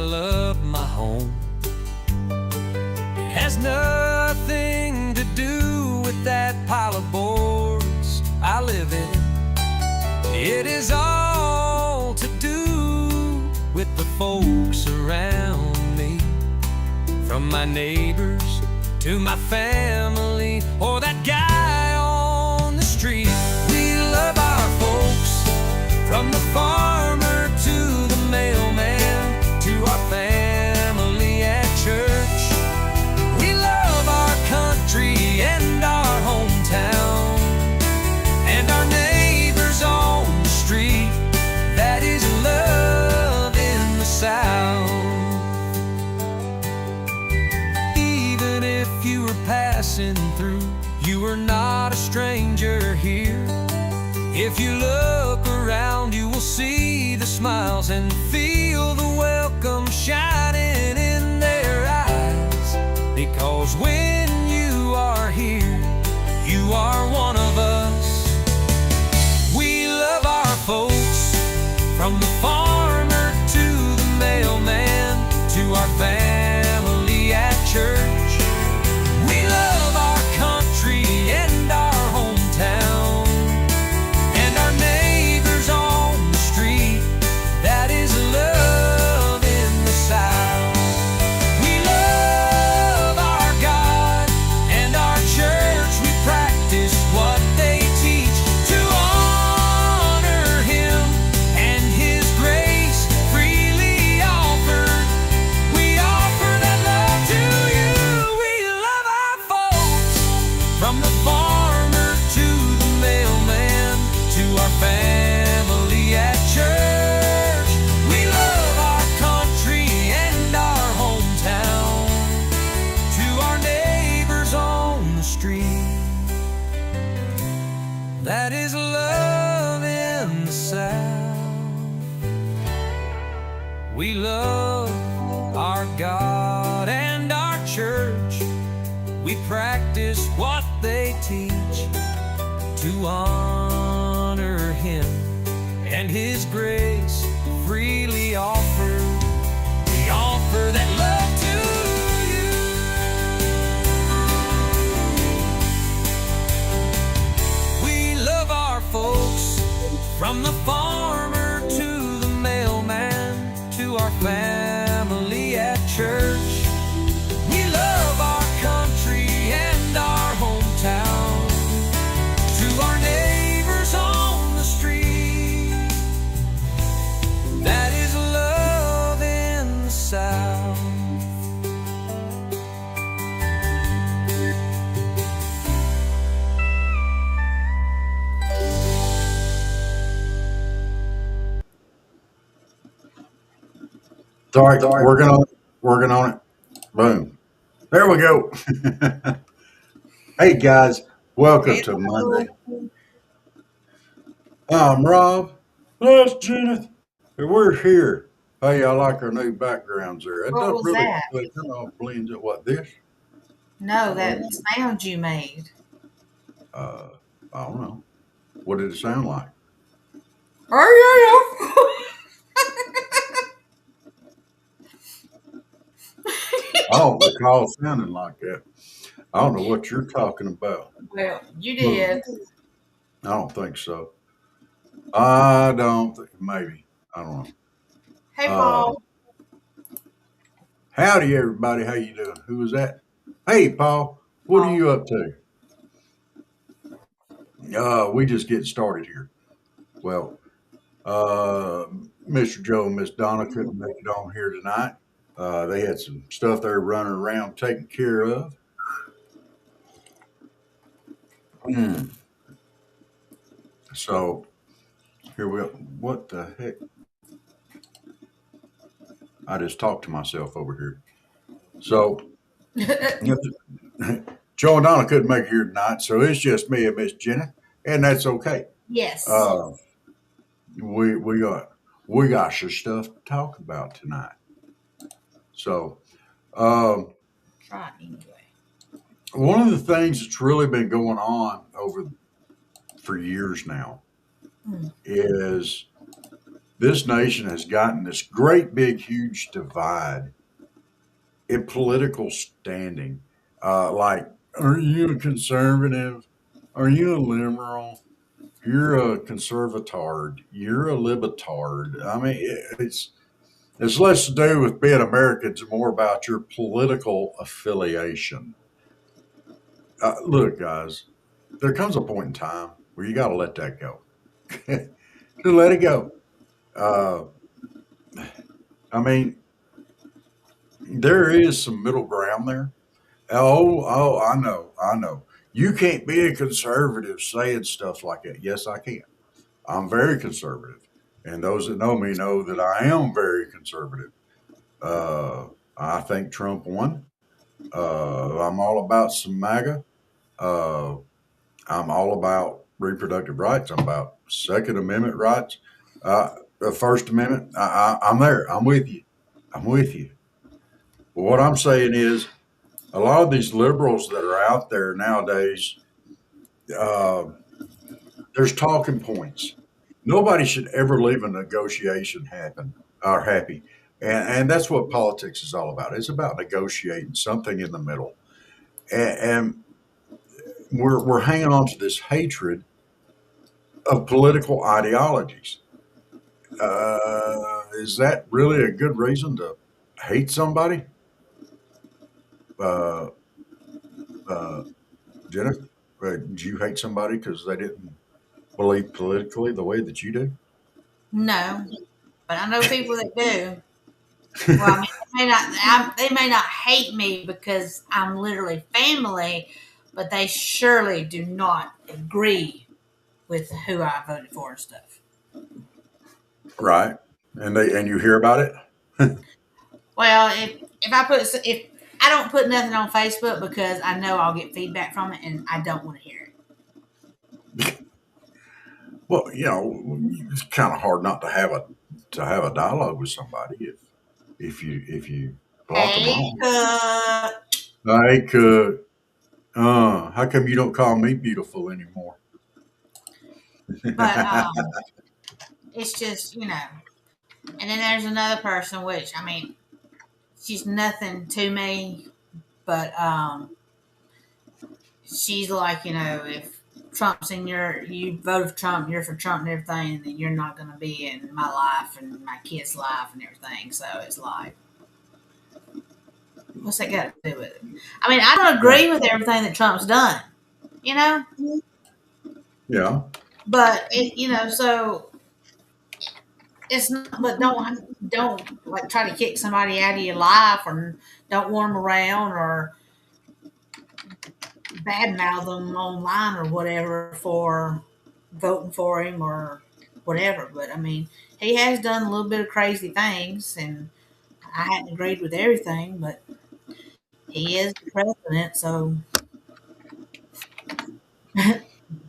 love my home. It has nothing to do with that pile of boards I live in. It is all to do with the folks around me, from my neighbors to my family or that guy on the street. We love our folks, from the farmer to the mailman to our family at church. We love our country and our hometown and our neighbors on the street. That is love in the South. Even if you were passing through, you are not a stranger here. If you look around, you will see the smiles and feel the welcome shining in their eyes. Because when you are here, you are one of us. We love our folks, from the farmer to the mailman to our family at church. We love our country and our hometown and our neighbors on the street. That is love in the South. We love our God and our church. We practice what they teach to honor Him and His grace freely offered. We offer that love to you. We love our folks, from the farmer to the mailman to our family at church. We love our country and our hometown to our neighbors on the street. That is love in the South. We love our God and our church. We practice what they teach to honor Him and His grace freely offered. We offer that love to you. We love our folks, from the farmer to the mailman to our family at church. We love our country and our hometown to our neighbors on the street. That is love in the South. Sorry, working on it. Boom. There we go. Hey guys, welcome to Monday. I'm Rob. That's Judith. And we're here. Hey, I like our new backgrounds there. It What doesn't was really that? it kind of blends it. What this? No, that sound you made. Uh, I don't know. What did it sound like? I don't recall sounding like that. I don't know what you're talking about. Well, you did. I don't think so. I don't think, maybe. I don't know. Hey, Paul. Howdy, everybody. How you doing? Who was that? Hey, Paul. What are you up to? We just getting started here. Well, Mr. Joe and Miss Donna couldn't make it on here tonight. They had some stuff they were running around taking care of. So here we go. What the heck? I just talked to myself over here. So Joe and Donna couldn't make it here tonight, so it's just me and Miss Jenny, and that's okay. Yes. We got some stuff to talk about tonight. So Try it anyway. one of the things that's really been going on for years now is this nation has gotten this great, big, huge divide in political standing. Like, are you a conservative? Are you a liberal? You're a conservatard. You're a libetard. I mean, it's less to do with being Americans and more about your political affiliation. Look, guys, there comes a point in time where you got to let that go. Let it go. Uh, I mean, there is some middle ground there. I know. You can't be a conservative saying stuff like that. Yes, I can. I'm very conservative, and those that know me know that I am very conservative. Uh, I think Trump won. I'm all about some MAGA. Uh, I'm all about reproductive rights. I'm about Second Amendment rights. The First Amendment. I'm there. I'm with you. I'm with you. But what I'm saying is, a lot of these liberals that are out there nowadays, uh, there's talking points. Nobody should ever leave a negotiation happy, and that's what politics is all about. It's about negotiating something in the middle, and we're hanging on to this hatred of political ideologies. Is that really a good reason to hate somebody? Uh, uh, Jennifer, do you hate somebody because they didn't believe politically the way that you do? No, but I know people that do. Well, I mean, they may not hate me because I'm literally family, but they surely do not agree with who I voted for and stuff. Right. And you hear about it? Well, if I don't put nothing on Facebook because I know I'll get feedback from it and I don't want to hear it. Well, it's kind of hard not to have a dialogue with somebody if you block them Hey, off. Like, how come you don't call me beautiful anymore? but it's just And then there's another person, which I mean, she's nothing to me, but she's like, if Trump's in you voted for Trump, you're for Trump and everything, then you're not going to be in my life and my kid's life and everything. So it's like, what's that got to do with it? I mean, I don't agree with everything that Trump's done, you know, Yeah. but so it's not. But don't like try to kick somebody out of your life, or don't want them around, or badmouth them online or whatever for voting for him or whatever. But I mean, he has done a little bit of crazy things, and I hadn't agreed with everything, but he is the president, so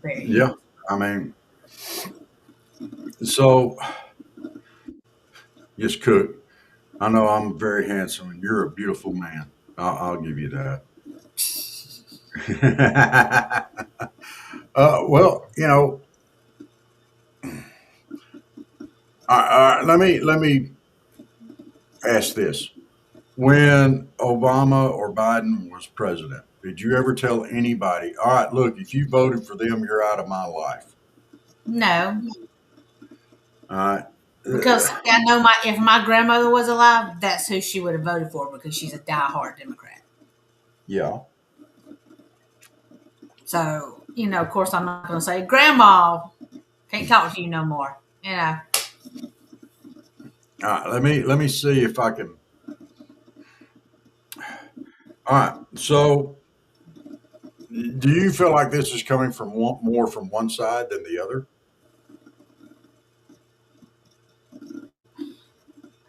there you Yeah. I mean, so yes, Cook. I know I'm very handsome, and you're a beautiful man. I'll give you that. Well, let me ask this: when Obama or Biden was president, did you ever tell anybody, "All right, look, if you voted for them, you're out of my life"? No, All right. because I know if my grandmother was alive, that's who she would have voted for because she's a diehard Democrat. Yeah. So of course, I'm not going to say, "Grandma, can't talk to you no more." All right. Let me see if I can. All right. So, do you feel like this is coming from more from one side than the other?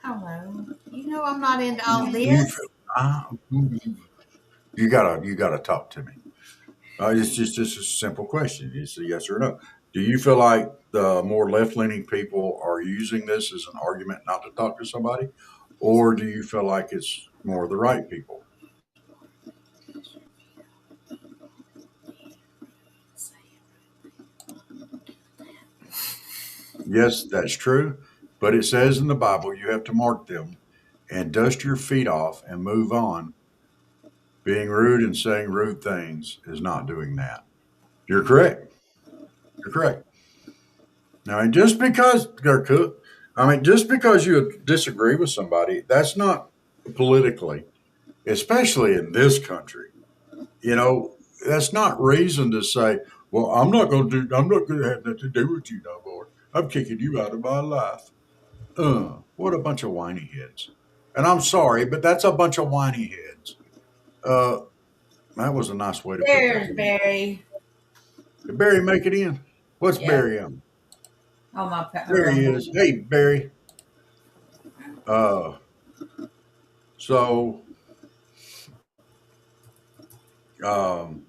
Hello. I'm not into all Do you this. feel, uh, you gotta talk to me. It's just a simple question. It's a yes or no. Do you feel like the more left leaning people are using this as an argument not to talk to somebody, or do you feel like it's more the right people? Yes, that's true. But it says in the Bible you have to mark them and dust your feet off and move on. Being rude and saying rude things is not doing that. You're correct. You're correct. Now, and just because they're cook, I mean, just because you disagree with somebody, that's not politically, especially in this country. You know, that's not reason to say, "Well, I'm not going to have nothing to do with you no more. I'm kicking you out of my life." What a bunch of whiny heads. And I'm sorry, but that's a bunch of whiny heads. Uh, that was a nice way to put that. There's Barry. Did Barry make it in? What's Yeah. Barry on? Oh my There he is. Hey, Barry. Uh, so, um,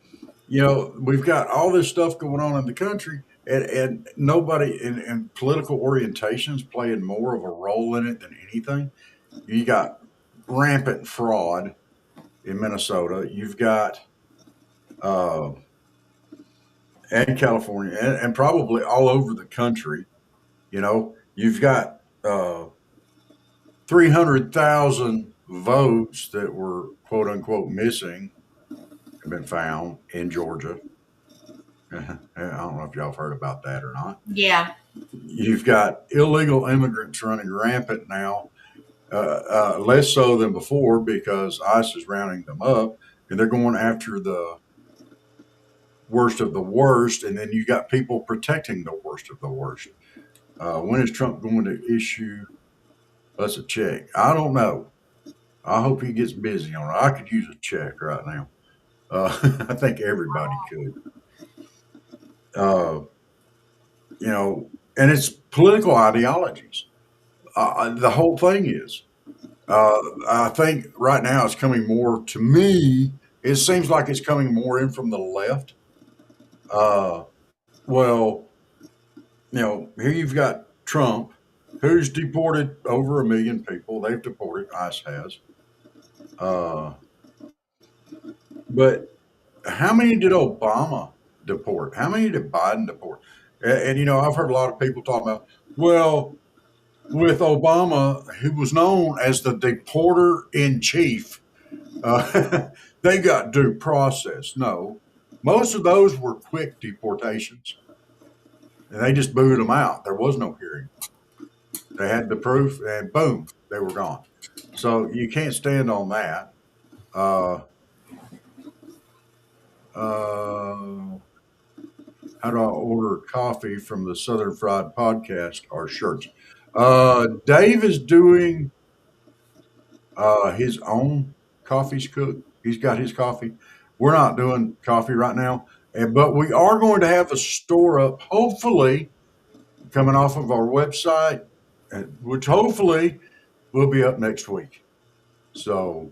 we've got all this stuff going on in the country, and nobody in political orientations playing more of a role in it than anything. You got rampant fraud in Minnesota. You've got, uh, and California, and probably all over the country. You've got 300,000 votes that were quote unquote missing have been found in Georgia. I don't know if y'all have heard about that or not. Yeah. You've got illegal immigrants running rampant now, less so than before because ICE is rounding them up and they're going after the worst of the worst. And then you got people protecting the worst of the worst. When is Trump going to issue us a check? I don't know. I hope he gets busy on it. I could use a check right now. I think everybody could. And it's political ideologies. The whole thing is. I think right now it's coming more to me. It seems like it's coming more in from the left. Well, here you've got Trump, who's deported over 1 million people. They've deported, ICE has. But how many did Obama deport? How many did Biden deport? And I've heard a lot of people talking about, well, with Obama, he was known as the deporter in chief. They got due process. No, most of those were quick deportations. And they just booted them out. There was no hearing. They had the proof, and boom, they were gone. So you can't stand on that. How do I order coffee from the Southern Fried Podcast or shirts? Dave is doing his own coffee's cooked. He's got his coffee. We're not doing coffee right now, but we are going to have a store up, hopefully, coming off of our website, which hopefully will be up next week. So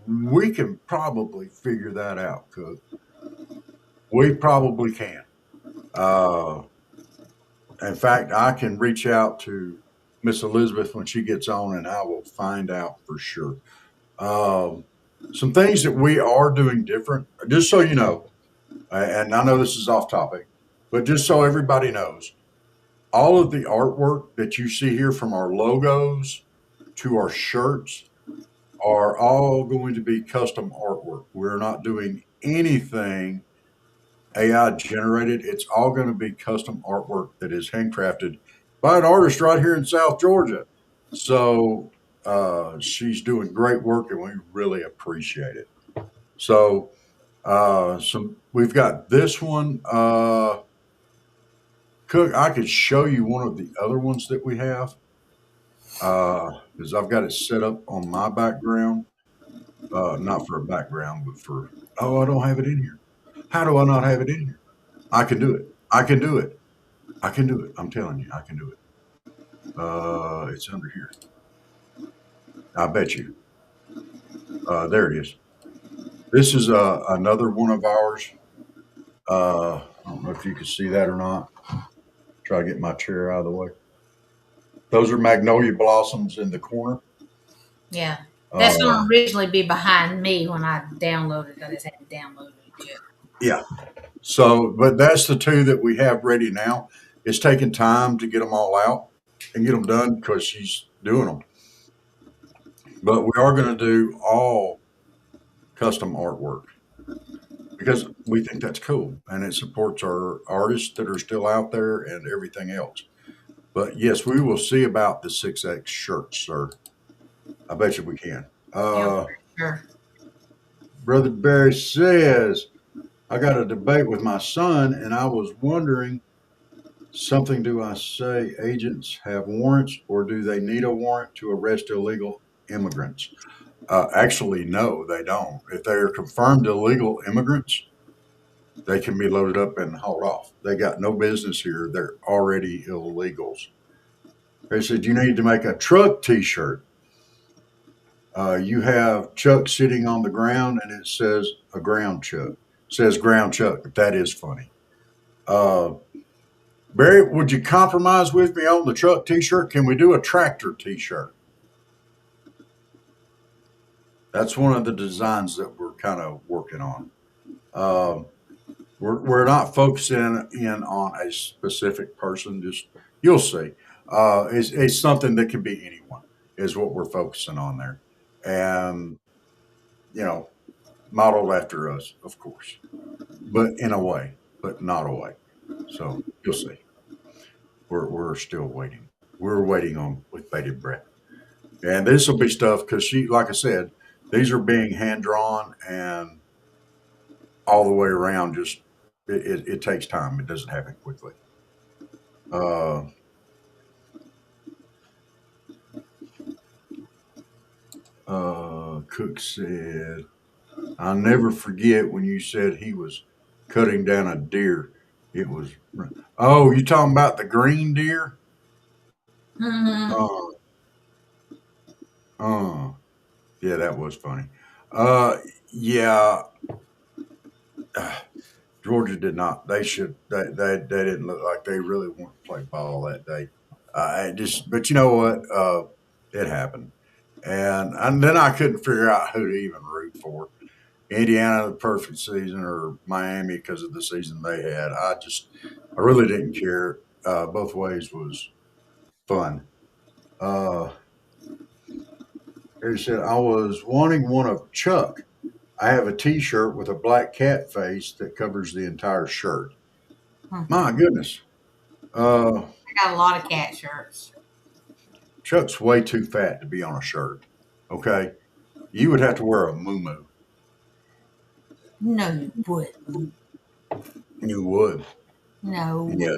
we can probably figure that out, Cook. We probably can. In fact, I can reach out to Miss Elizabeth when she gets on, and I will find out for sure. Some things that we are doing different, just so you know, and I know this is off topic, but just so everybody knows, all of the artwork that you see here from our logos to our shirts are all going to be custom artwork. We're not doing anything AI generated. It's all going to be custom artwork that is handcrafted by an artist right here in South Georgia. So she's doing great work, and we really appreciate it. So we've got this one. Cook, I could show you one of the other ones that we have because I've got it set up on my background. Not for a background, but for, I don't have it in here. How do I not have it in here? I can do it. I can do it. I can do it. I'm telling you, I can do it. It's under here. I bet you. There it is. This is another one of ours. I don't know if you can see that or not. Try to get my chair out of the way. Those are magnolia blossoms in the corner. Yeah. That's going to originally be behind me when I downloaded it. I just hadn't downloaded it yet. Yeah. So, but that's the two that we have ready now. It's taking time to get them all out and get them done because she's doing them. But we are going to do all custom artwork because we think that's cool and it supports our artists that are still out there and everything else. But yes, we will see about the 6X shirts, sir. I bet you we can. Yeah, for sure. Brother Barry says, I got a debate with my son and I was wondering something. Do I say agents have warrants or do they need a warrant to arrest illegal immigrants? Actually, no, they don't. If they are confirmed illegal immigrants, they can be loaded up and hauled off. They got no business here. They're already illegals. They said, you need to make a truck t-shirt. You have Chuck sitting on the ground and it says a ground Chuck. It says ground Chuck. That is funny. Barry, would you compromise with me on the truck t-shirt? Can we do a tractor t-shirt? That's one of the designs that we're kind of working on. We're not focusing in on a specific person. Just you'll see. It's something that can be anyone. Is what we're focusing on there, and you know, modeled after us, of course, but in a way, but not a way. So you'll see. We're still waiting. We're waiting on with bated breath, and this will be stuff because she, like I said, these are being hand drawn and all the way around. Just it takes time. It doesn't happen quickly. Uh, Cook said, "I'll never forget when you said he was cutting down a deer. It was oh, you talking about the green deer? Hmm. Uh, uh, yeah, that was funny. Uh, yeah, Georgia did not. They should. They didn't look like they really wanted to play ball that day. But you know what? It happened, and then I couldn't figure out who to even root for. Indiana, the perfect season, or Miami because of the season they had. I really didn't care. Both ways was fun. Uh, he said, I was wanting one of Chuck. I have a T-shirt with a black cat face that covers the entire shirt. I My goodness. Uh, got a lot of cat shirts. Chuck's way too fat to be on a shirt. Okay, you would have to wear a moo. No, you wouldn't. You would. No. Yeah.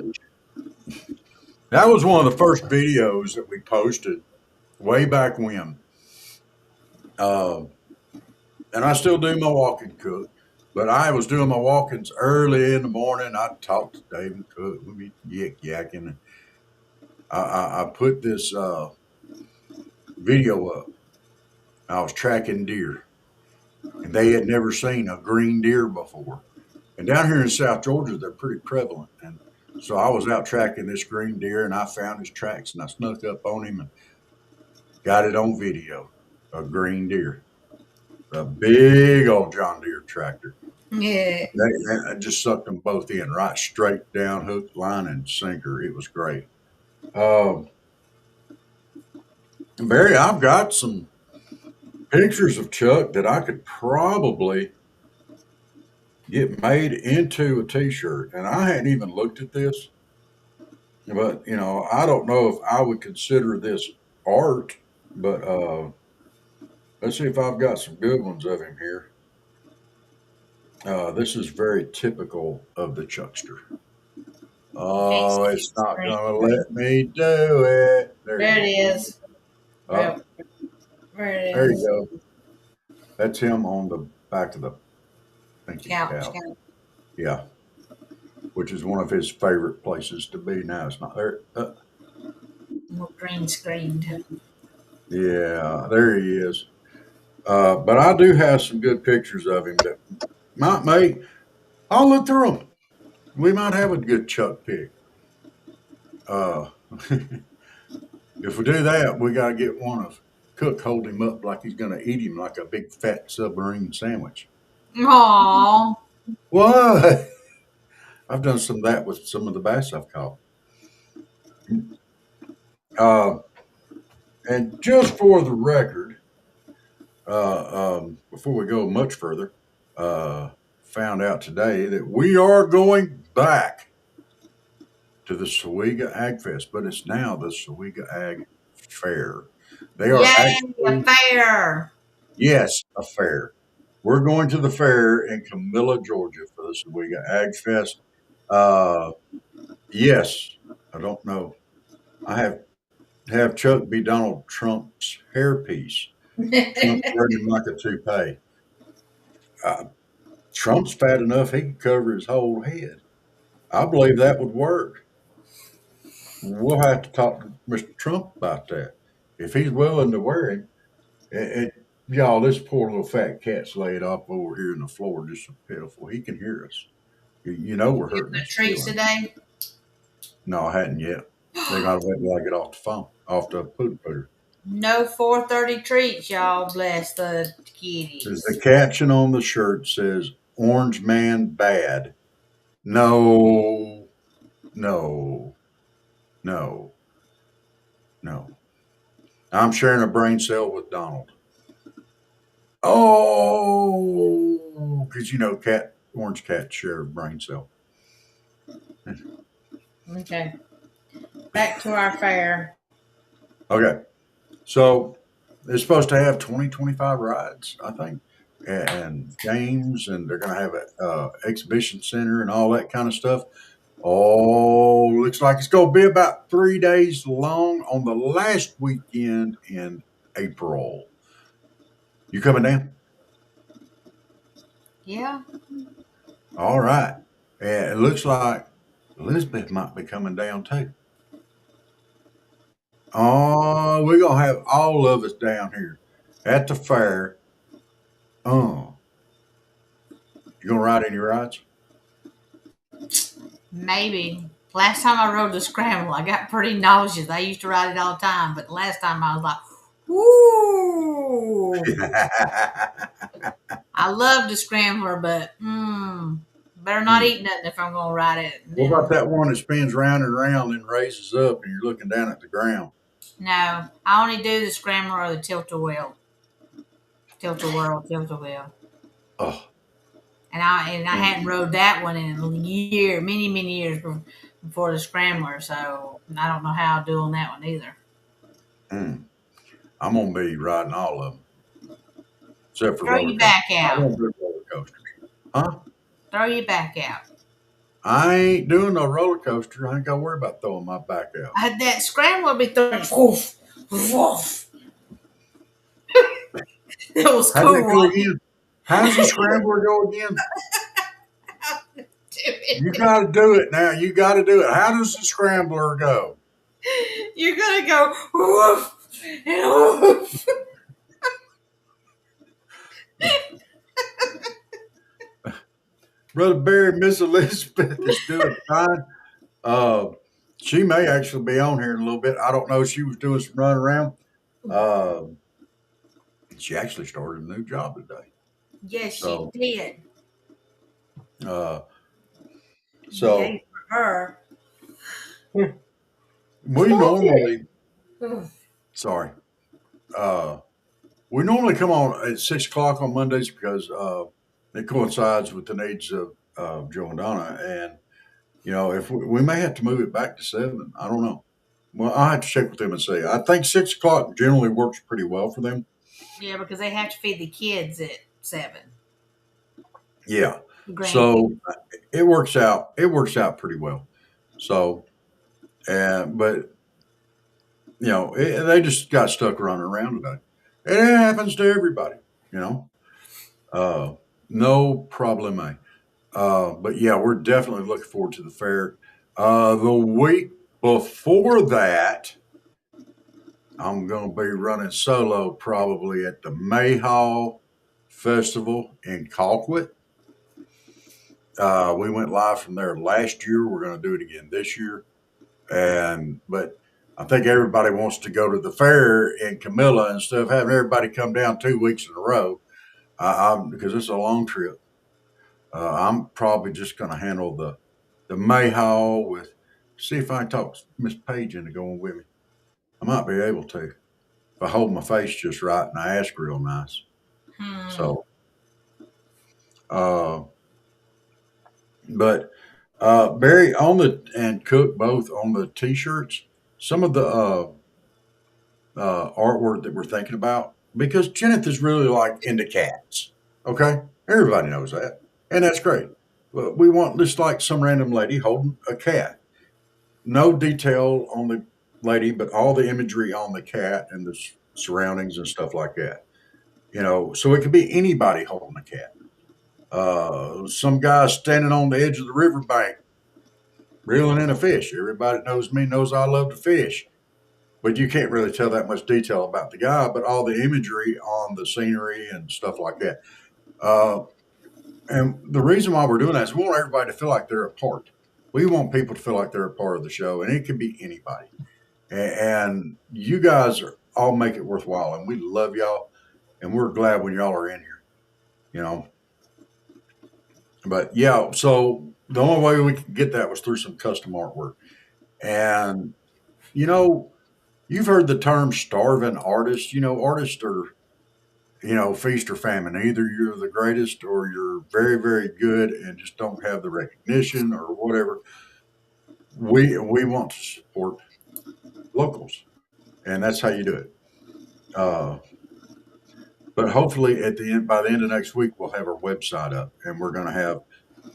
That was one of the first videos that we posted way back when. Uh, and I still do my walking, Cook. But I was doing my walkings early in the morning. I talked to Dave and Cook. We'd be yakking. I put this video up. I was tracking deer, and they had never seen a green deer before. And down here in South Georgia, they're pretty prevalent. And so I was out tracking this green deer, and I found his tracks, and I snuck up on him and got it on video. A green deer, a big old John Deere tractor. Yeah. I just sucked them both in, right straight down, hook, line, and sinker. It was great. Um, Barry, I've got some pictures of Chuck that I could probably get made into a T-shirt, and I hadn't even looked at this, but I don't know if I would consider this art. But let's see if I've got some good ones of him here. This is very typical of the Chuckster. Oh, it's not going to let me do it. There it is. Oh, There it there is. you go. That's him on the back of the thinking Couch. couch. Yeah, which is one of his favorite places to be. Now it's not there. Green screened. Yeah, there he is. But I do have some good pictures of him that might make. I'll look through them. We might have a good Chuck pick. Uh, if we do that, we got to get one of Cook hold him up like he's going to eat him like a big fat submarine sandwich. Aww. What? I've done some of that with some of the bass I've caught. Uh, and just for the record, before we go much further, found out today that we are going back to the Sawega Ag Fest, but it's now the Sawega Ag Fair. They are Yay, a actually, fair. yes, a fair. We're going to the fair in Camilla, Georgia for the Sawega Ag Fest. Uh, yes, I don't know. I have Chuck be Donald Trump's hairpiece. Trump's wearing him like a toupee. Uh, Trump's fat enough he could cover his whole head. I believe that would work. We'll have to talk to Mr. Trump about that. If he's willing to wear him, and y'all, this poor little fat cat's laid up over here in the floor, just so pitiful. He can hear us. You know we're hurting The his treats feelings. today. No, I hadn't yet. They gotta wait till I get off the phone, off the poop pooter. No 4:30 treats, y'all. Bless the Because kitties. the caption on the shirt says "Orange Man Bad." No, no, no, no. I'm sharing a brain cell with Donald. Oh, because orange cats share a brain cell. Okay. Back to our fair. Okay, so it's supposed to have 25 rides, I think, and games, and they're going to have a exhibition center and all that kind of stuff. Oh, looks like it's going to be about 3 days long on the last weekend in April. You coming down? Yeah. All right. And it looks like Elizabeth might be coming down too. Oh, we're going to have all of us down here at the fair. Oh, you going to ride any rides? Maybe. Last time I rode the scramble, I got pretty nauseous. I used to ride it all the time, but last time I was like, "Woo!" I love the scrambler, but better not Hmm. eat nothing if I'm gonna ride it. What about that one that spins round and round and raises up and you're looking down at the ground? No, I only do the scrambler or the tilt-a-wheel, tilt-a-whirl, tilt-a-wheel. Oh, And I mm, hadn't rode that one in a year, many years before the scrambler, so I don't know how I'll do on that one either. mm. I'm going to be riding all of them except for Throw roller your coasters. back I out. won't do roller coasters. Huh? Throw your back out. I ain't doing no roller coaster. I ain't got to worry about throwing my back out. I had that scrambler be throwing. Woof, woof. It was How'd that cool. go again? How does the scrambler go again? You got to do it now. You got to do it. How does the scrambler go? You're gonna go woof and woof. Brother Barry, Miss Elizabeth is doing fine. Uh, she may actually be on here in a little bit. I don't know. She was doing some run around. Uh, she actually started a new job today. Yes, she So, did. uh, Yay so for her. we normally, sorry, uh, we normally come on at 6 o'clock on Mondays because it coincides with the needs of Joe and Donna. And, if we may have to move it back to 7, I don't know. Well, I have to check with them and see. I think 6 o'clock generally works pretty well for them. Yeah, because they have to feed the kids at 7. Yeah. The grandkids. So it works out. It works out pretty well. So, but they just got stuck running around today. It happens to everybody. You know, uh, no problema. But yeah, we're definitely looking forward to the fair. The week before that, I'm going to be running solo probably at the Mayhaw Festival in Colquitt. We went live from there last year. We're going to do it again this year. But I think everybody wants to go to the fair in Camilla instead of having everybody come down 2 weeks in a row. Because it's a long trip. I'm probably just going to handle the Mayhaw with see if I can talk Miss Page into going with me. I might be able to if I hold my face just right and I ask real nice. Hmm. So, uh, but Barry on the and Cook both on the T-shirts. Some of the artwork that we're thinking about because Kenneth is really like into cats. Okay, everybody knows that, and that's great. But we want just like some random lady holding a cat. No detail on the lady, but all the imagery on the cat and the surroundings and stuff like that. So it could be anybody holding a cat. Some guy standing on the edge of the riverbank reeling in a fish. Everybody that knows me knows I love to fish, but you can't really tell that much detail about the guy, but all the imagery on the scenery and stuff like that. Uh, and the reason why we're doing that is we want everybody to feel like they're a part. We want people to feel like they're a part of the show, and it can be anybody. And you guys all make it worthwhile, and we love y'all, and we're glad when y'all are in here. You know, but yeah, so the only way we could get that was through some custom artwork. And you know, you've heard the term starving artist. Artists are, feast or famine. Either you're the greatest or you're very, very good and just don't have the recognition or whatever. We want to support locals, and that's how you do it. Uh, but hopefully, by the end of next week, we'll have our website up, and we're going to have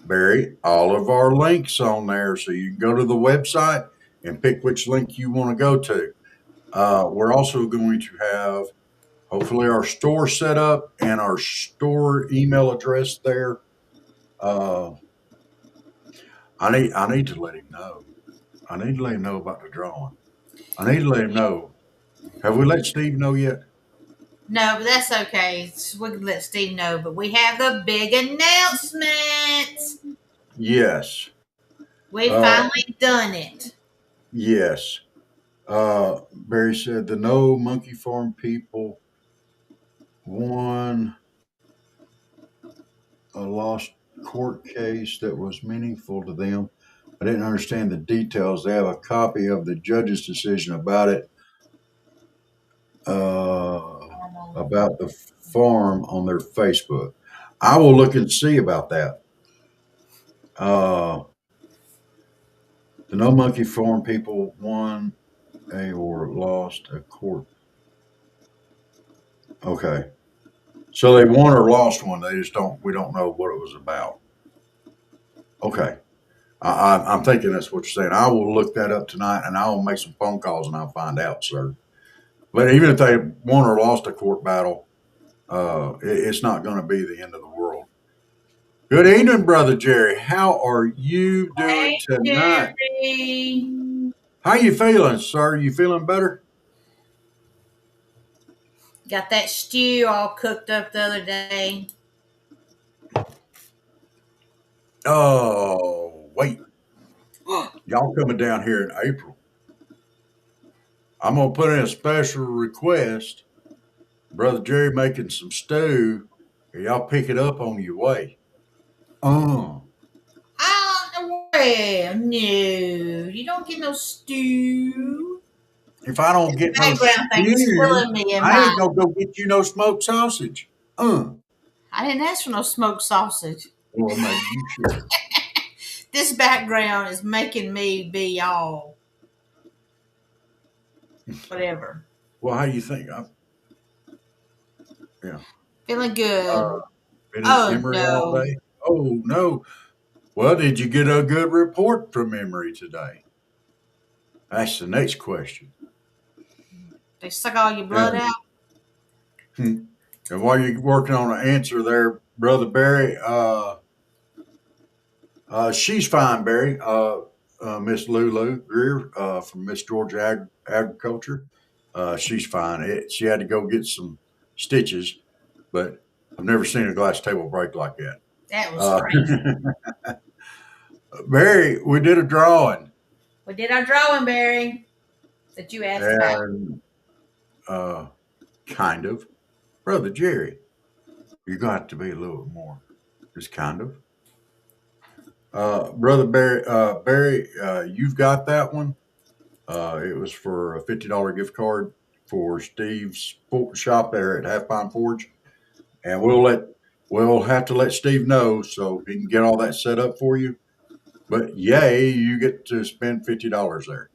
Barry all of our links on there, so you can go to the website and pick which link you want to go to. We're also going to have hopefully our store set up and our store email address there. Uh, I need to let him know. I need to let him know about the drawing. I need to let him know. Have we let Steve know yet? No, but that's okay. We can let Steve know. But we have the big announcement. Yes. We Uh, finally done it. yes. Barry said the No Monkey Farm people won a lost court case that was meaningful to them. I didn't understand the details. They have a copy of the judge's decision about it, uh, about the farm on their Facebook. I will look and see about that. Uh, the No Monkey Farm people won or lost a court. Okay. So they won or lost one. We don't know what it was about. Okay. I'm thinking that's what you're saying. I will look that up tonight and I will make some phone calls and I'll find out, sir. But even if they won or lost a court battle, it's not going to be the end of the world. Good evening, Brother Jerry. How are you doing Hey, tonight? Jerry. How you feeling, sir? You feeling better? Got that stew all cooked up the other day. Oh, wait. Y'all coming down here in April. I'm going to put in a special request. Brother Jerry making some stew. Y'all pick it up on your way. Uh, Oh, well, no. You don't get no stew. if I don't get no Background thing is stew, killing me in I my. ain't going to go get you no smoked sausage. I didn't ask for no smoked sausage. Well, maybe you should. This background is making me be all whatever. Well, how you think? Yeah. Feeling good. Been at Oh Emory all no. day? Oh, no. Well, did you get a good report from Emory today? That's the next question. They suck all your blood And, out. and while you're working on an answer there, Brother Barry, she's fine, Barry. Miss Lulu Greer from Miss Georgia Agriculture. She's fine. She had to go get some stitches, but I've never seen a glass table break like that. That was crazy. Barry, we did a drawing, We did our drawing, Barry, that you asked about. and uh, kind of, Brother Jerry, you got to be a little more, just kind of. Brother Barry, you've got that one. It was for a $50 gift card for Steve's shop there at Half Pine Forge, and we'll have to let Steve know so he can get all that set up for you. But yay, you get to spend $50 there.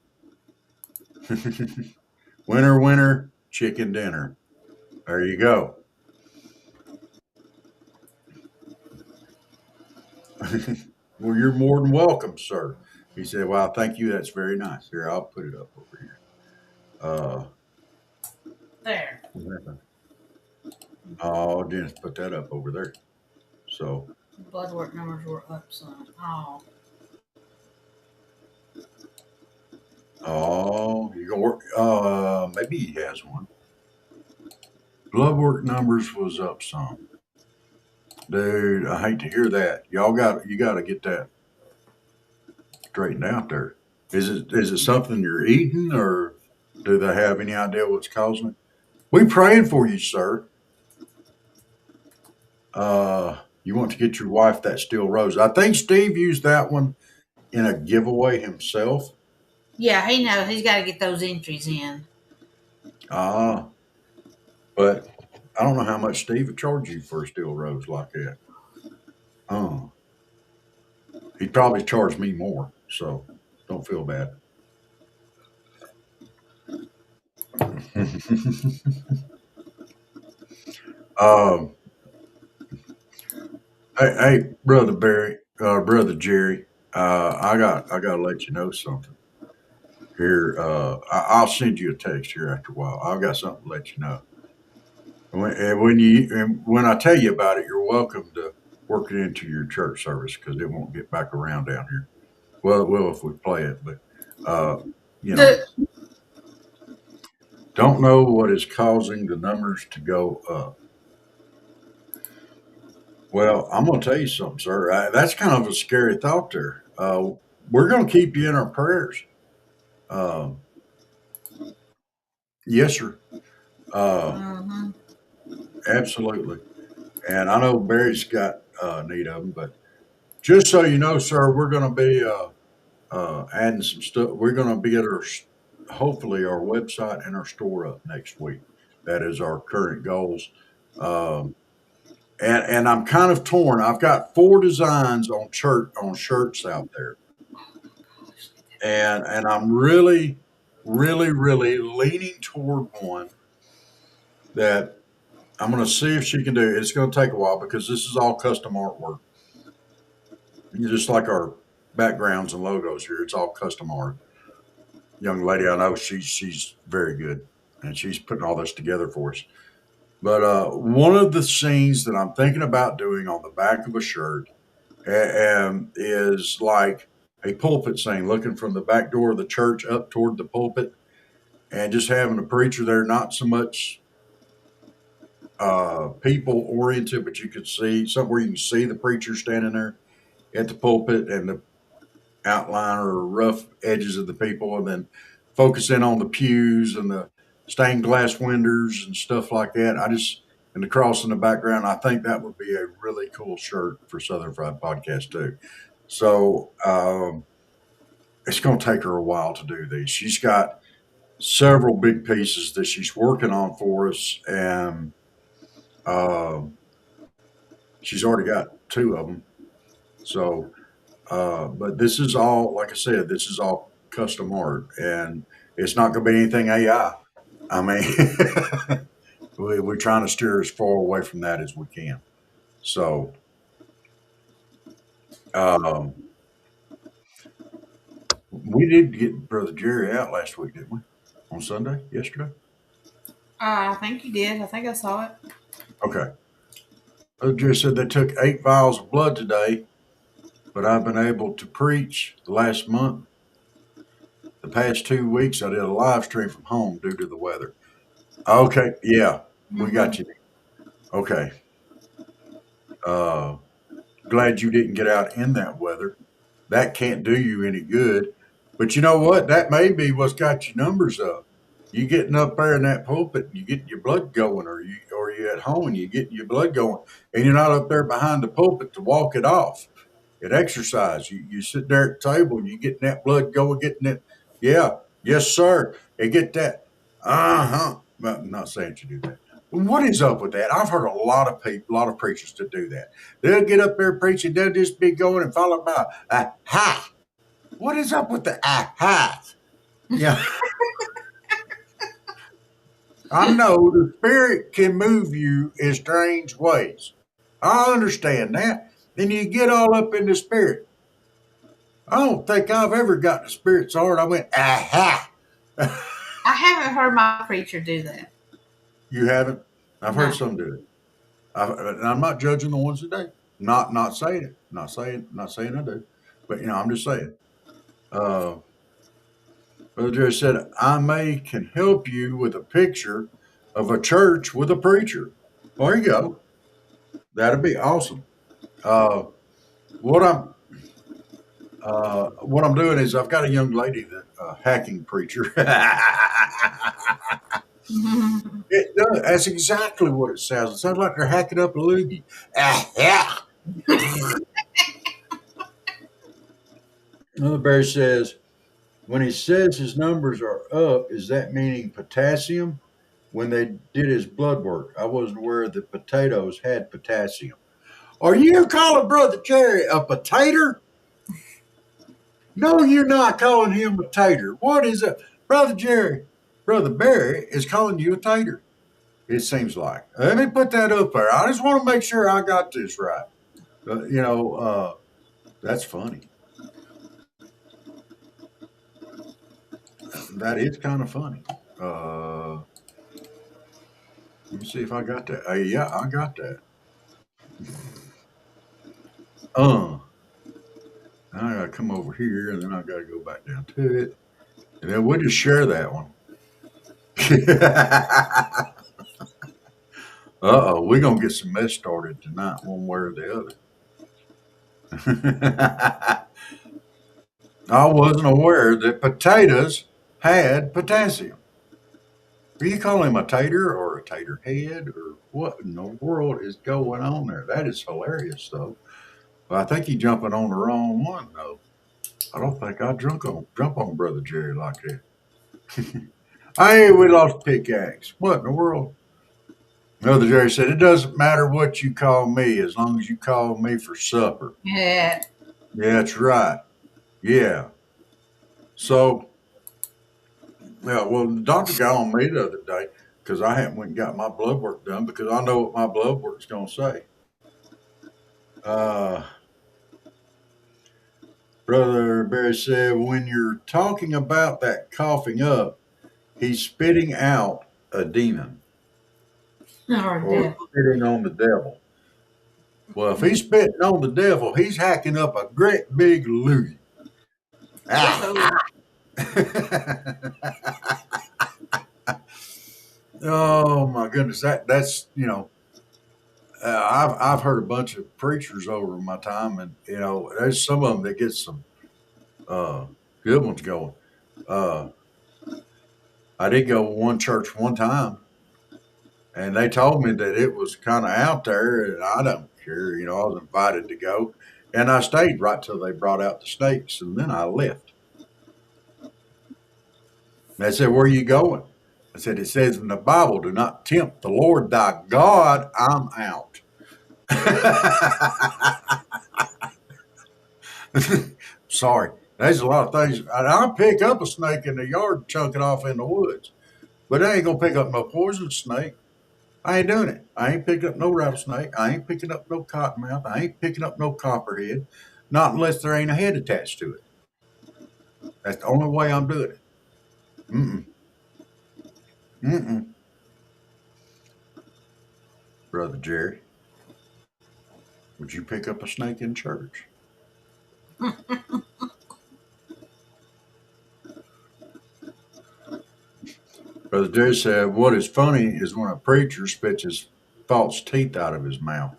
Winner, winner, chicken dinner. There you go. Well, you're more than welcome, sir. He said, "Wow, thank you. That's very nice. Here, I'll put it up over here." Uh, There. oh, Dennis put that up over there. So, Blood work numbers were up some. Oh. oh, you gonna work? Maybe he has one. Blood work numbers was up some. Dude, I hate to hear that. You got to get that straightened out there. Is it something you're eating, or do they have any idea what's causing it? We praying for you, sir. You want to get your wife that steel rose. I think Steve used that one in a giveaway himself. Yeah, he knows he's got to get those entries in. Ah, but I don't know how much Steve would charge you for a steel rose like that. Oh, he'd probably charge me more, so don't feel bad. um, hey, brother Barry, brother Jerry, I got to let you know something. Here, I'll send you a text here after a while. I've got something to let you know. And when I tell you about it, you're welcome to work it into your church service because it won't get back around down here. Well, it will if we play it, but uh, you know, The, don't know what is causing the numbers to go up. Well, I'm going to tell you something, sir. That's kind of a scary thought there. We're going to keep you in our prayers. Um, yes, sir. Uh, mhm. absolutely. And I know Barry's got need of them, but just so you know, sir, we're going to be adding some stuff. We're going to be at hopefully our website and our store up next week. That is our current goals. Um, and I'm kind of torn. I've got 4 designs on shirts out there, and I'm really, really, really leaning toward one that I'm going to see if she can do. It's going to take a while because this is all custom artwork. Just like our backgrounds and logos here, it's all custom art. Young lady I know, she's very good, and she's putting all this together for us. But one of the scenes that I'm thinking about doing on the back of a shirt is like a pulpit scene, looking from the back door of the church up toward the pulpit, and just having a preacher there, not so much people oriented, but you could see somewhere you can see the preacher standing there at the pulpit and the outline or rough edges of the people, and then focus in on the pews and the stained glass windows and stuff like that. And the cross in the background, I think that would be a really cool shirt for Southern Fried Podcast too. So it's going to take her a while to do these. She's got several big pieces that she's working on for us, and uh, she's already got 2 of them. So but this is all, like I said, this is all custom art, and it's not going to be anything AI. I mean, we're trying to steer as far away from that as we can. So, um, we did get Brother Jerry out last week, didn't we? On Sunday, yesterday? I think you did. I think I saw it. Okay. Brother Jerry said they took 8 vials of blood today, but I've been able to preach the last month. The past 2 weeks, I did a live stream from home due to the weather. Okay, yeah, we Hmm. got you. Okay. Uh, glad you didn't get out in that weather. That can't do you any good. But you know what? That may be what's got your numbers up. You getting up there in that pulpit, you getting your blood going, or you at home and you getting your blood going, and you're not up there behind the pulpit to walk it off. It exercise. You sit there at the table and you get that blood going, getting it. Yeah, yes, sir. And get that. Uh-huh. Well, I'm not saying you do that. What is up with that? I've heard a lot of people, a lot of preachers to do that. They'll get up there preaching, they'll just be going and followed by ha. What is up with the ha? Yeah. I know the spirit can move you in strange ways. I understand that. Then you get all up in the spirit. I don't think I've ever got the spirit so hard I went, aha. I haven't heard my preacher do that. You haven't? I've heard No. some do it. And I'm not judging the ones that do. Not saying it. Not saying I do. But I'm just saying. Brother Jerry said, I may can help you with a picture of a church with a preacher. There you go. That'd be awesome. Uh, what I'm what I'm doing is I've got a young lady that hacking preacher. It does. That's exactly what it sounds. It sounds like they're hacking up a loogie. Yeah. Another Barry says, when he says his numbers are up, is that meaning potassium? When they did his blood work, I wasn't aware that potatoes had potassium. Are you calling Brother Jerry a potato? No, you're not calling him a tater. What is it? Brother Jerry, Brother Barry is calling you a tater. It seems like. Let me put that up there. I just want to make sure I got this right. That's funny. That is kind of funny. Let me see if I got that. Yeah, I got that. I gotta come over here, and then I gotta go back down to it, and then we'll just share that one. We're gonna get some mess started tonight, one way or the other. I wasn't aware that potatoes had potassium. Are you calling him a tater or a tater head or what in the world is going on there? That is hilarious, though. But I think he's jumping on the wrong one, though. I don't think I jump on Brother Jerry like that. Hey, we lost pickaxe. What in the world? Brother Jerry said, it doesn't matter what you call me as long as you call me for supper. Yeah. Yeah, that's right. Yeah. So, yeah, well, the doctor got on me the other day because I hadn't went and got my blood work done because I know what my blood work's going to say. Brother Barry said, when you're talking about that coughing up, he's spitting out a demon or spitting on the devil. Well, if he's spitting on the devil, he's hacking up a great big loogie. Oh my goodness, that's I've heard a bunch of preachers over my time, and there's some of them that get some good ones going. I did go to one church one time, and they told me that it was kind of out there, and I don't care. I was invited to go, and I stayed right till they brought out the snakes, and then I left. And they said, "Where are you going?" I said, "It says in the Bible, do not tempt the Lord thy God. I'm out." Sorry. There's a lot of things. I'll pick up a snake in the yard and chunk it off in the woods. But I ain't going to pick up no poison snake. I ain't doing it. I ain't picking up no rattlesnake. I ain't picking up no cottonmouth. I ain't picking up no copperhead. Not unless there ain't a head attached to it. That's the only way I'm doing it. Brother Jerry, would you pick up a snake in church? Brother Jerry said, what is funny is when a preacher spits his false teeth out of his mouth.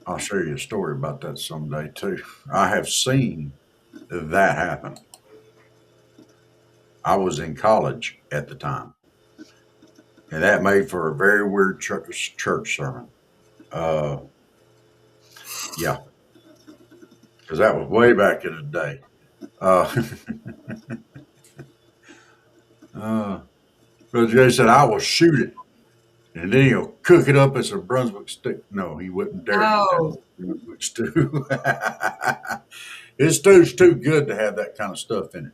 I'll share you a story about that someday, too. I have seen that happen. I was in college at the time. and that made for a very weird church sermon. Uh, yeah, because that was way back in the day. Uh, uh, Brother Jay said, "I will shoot it, and then he'll cook it up as a Brunswick stew." No, he wouldn't dare do that. Oh, Brunswick stew. His stew's too good to have that kind of stuff in it.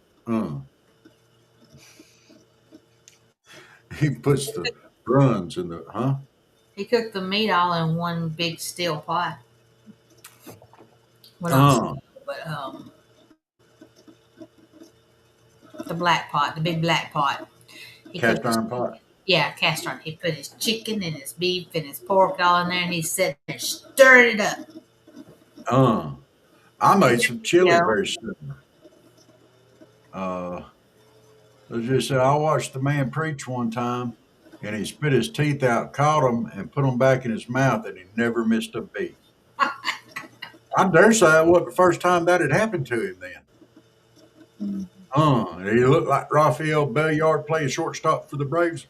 He puts the bruns in the he cooked the meat all in one big steel pot. Well, not uh steel, but the black pot, the big black pot. He cast cooked the iron pot. Yeah, cast iron. He put his chicken and his beef and his pork all in there, and he sat there stirring it up. Uh, I made some You chili know, very similar. Uh, let's just say I watched the man preach one time, and he spit his teeth out, caught them, and put them back in his mouth, and he never missed a beat. I dare say that wasn't the first time that had happened to him then. He looked like Raphael Belliard playing shortstop for the Braves.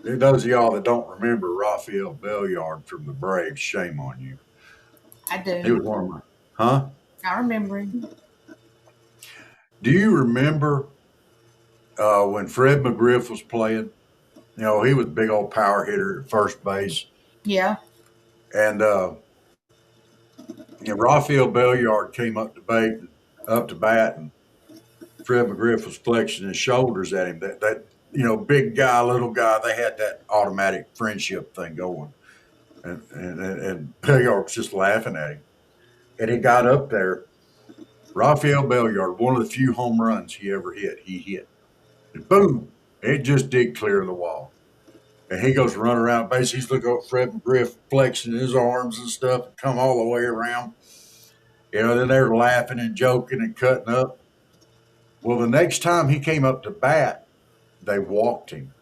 Those of y'all that don't remember Raphael Belliard from the Braves, shame on you. I He was do. one of my, huh? I remember him. Do you remember when Fred McGriff was playing? You know, he was a big old power hitter at first base. Yeah. And Raphael Belliard came up to bat, and Fred McGriff was flexing his shoulders at him. That big guy, little guy, they had that automatic friendship thing going. And Belliard was just laughing at him. And he got up there. Raphael Belliard, one of the few home runs he ever hit, he hit. And boom, it just did clear the wall. And he goes running around base. He's looking at Fred McGriff flexing his arms and stuff and come all the way around. Then they're laughing and joking and cutting up. Well, the next time he came up to bat, they walked him.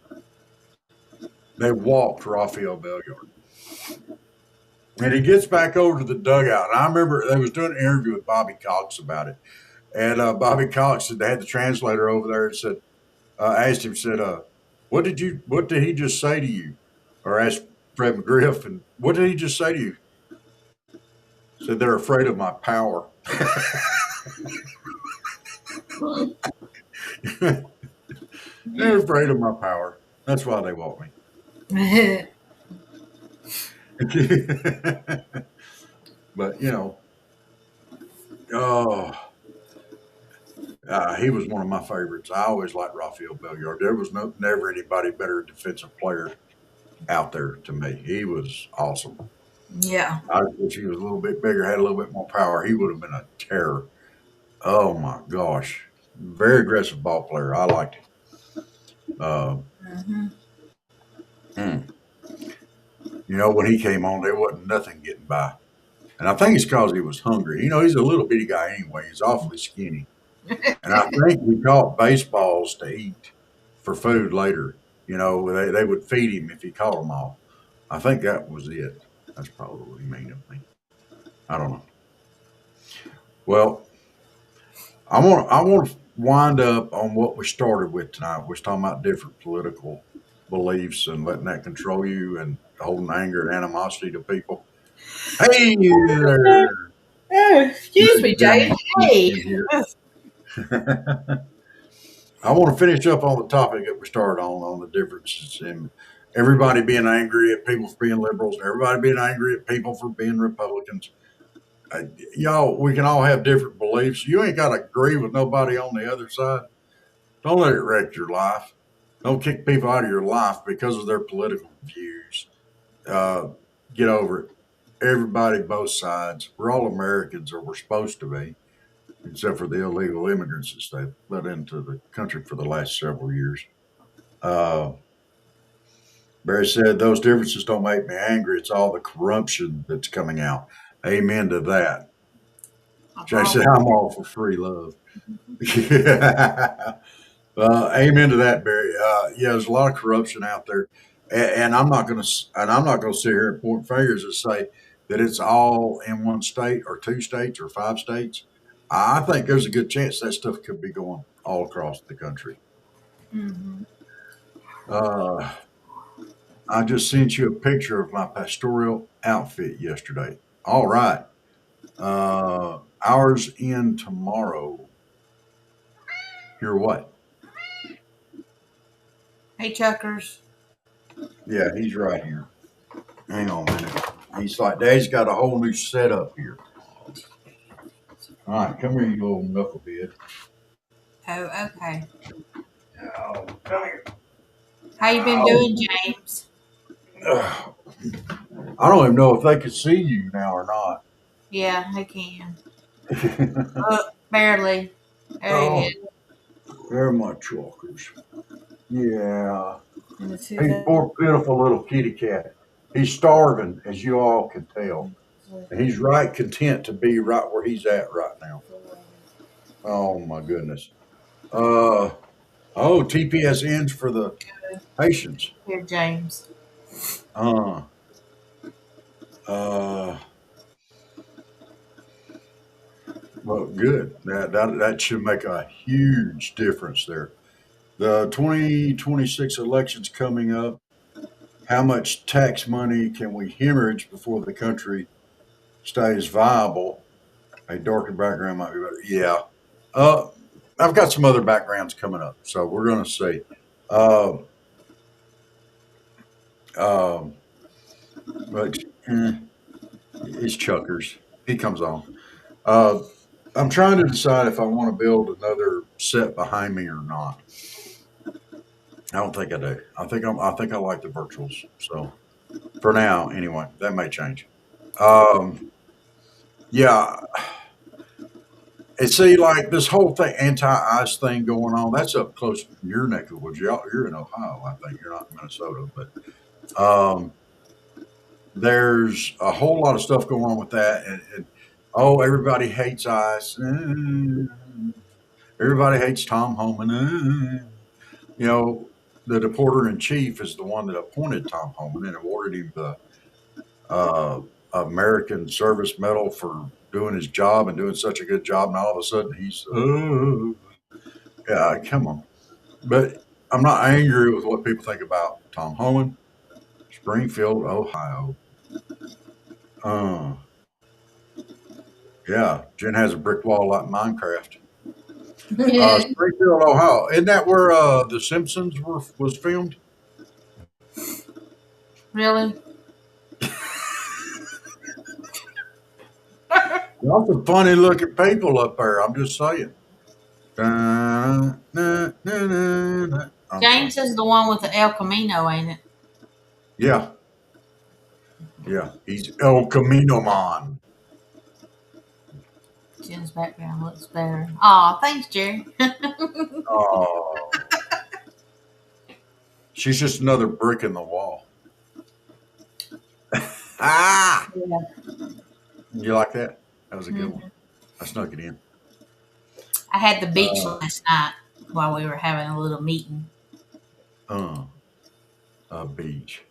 They walked Raphael Belliard. And he gets back over to the dugout. And I remember they was doing an interview with Bobby Cox about it. And Bobby Cox said they had the translator over there and said, asked him, said, what did he just say to you? Or asked Fred McGriff, and what did he just say to you? Said they're afraid of my power. They're afraid of my power. That's why they want me. But he was one of my favorites. I always liked Raphael Belliard. There was never anybody better defensive player out there to me. He was awesome. Yeah. I wish he was a little bit bigger, had a little bit more power. He would have been a terror. Oh my gosh, very aggressive ball player. I liked him. When he came on, there wasn't nothing getting by. And I think it's because he was hungry. He's a little bitty guy anyway. He's awfully skinny. And I think he caught baseballs to eat for food later. They would feed him if he caught them all. I think that was it. That's probably mean of me. I don't know. Well, I want to wind up on what we started with tonight. We're talking about different political beliefs and letting that control you and holding anger and animosity to people. Hey there. Excuse me, Jay. Hey. I want to finish up on the topic that we started on the differences in everybody being angry at people for being liberals and everybody being angry at people for being Republicans. We can all have different beliefs. You ain't got to agree with nobody on the other side. Don't let it wreck your life. Don't kick people out of your life because of their political views. Get over it. Everybody, both sides. We're all Americans, or we're supposed to be, except for the illegal immigrants that they've let into the country for the last several years. Barry said, those differences don't make me angry. It's all the corruption that's coming out. Amen to that. Jay said, I'm all for free love. Amen to that, Barry. There's a lot of corruption out there. And I'm not going to sit here and point fingers and say that it's all in one state or two states or 5 states. I think there's a good chance that stuff could be going all across the country. Mm-hmm. Uh, I just sent you a picture of my pastoral outfit yesterday. All right. Hours in tomorrow. Hear what? Hey, Chuckers. Yeah, he's right here. Hang on a minute. He's like, Dad's got a whole new setup here. All right, come here, you little knucklehead. Oh, okay. Oh, come here. How you been Oh. doing, James? Ugh. I don't even know if they can see you now or not. Yeah, I can. Barely. There he Oh, is. they're my chalkers. Yeah. In the He's poor, pitiful little kitty cat. He's starving, as you all can tell. And he's right content to be right where he's at right now. Oh, my goodness. Uh, TPS ends for the Haitians. Here, James. Uh, uh, well, good. That should make a huge difference there. The 2026 elections coming up. How much tax money can we hemorrhage before the country stays viable? A darker background might be better. Yeah. Uh, I've got some other backgrounds coming up, so we're going to see. Uh, um, but it's Chuckers. He comes on. Uh, I'm trying to decide if I want to build another set behind me or not. I don't think I do. I think I like the virtuals. So for now, anyway, that may change. Um, yeah, and see, like this whole thing, anti-ice thing going on. That's up close to your neck of the woods. You're in Ohio, I think. You're not in Minnesota, but um, there's a whole lot of stuff going on with that. And oh, everybody hates ice. Everybody hates Tom Homan. You know, the deporter in chief is the one that appointed Tom Homan and awarded him the uh, American Service Medal for doing his job and doing such a good job. And all of a sudden, he's, yeah, come on. But I'm not angry with what people think about Tom Homan, Springfield, Ohio. Uh, yeah, Jen has a brick wall like Minecraft. Springfield, Ohio. Isn't that where The Simpsons was filmed? Really? Lots of funny looking people up there. I'm just saying. I'm sorry. James is the one with the El Camino, ain't it? Yeah, yeah. He's El Camino Man. Jen's background looks better. Aw, thanks, Jerry. Oh, she's just another brick in the wall. Ah, Yeah. you like that? That was a good Mhm. one. I snuck it in. I had the beach Uh, last night while we were having a little meeting. uh, a beach.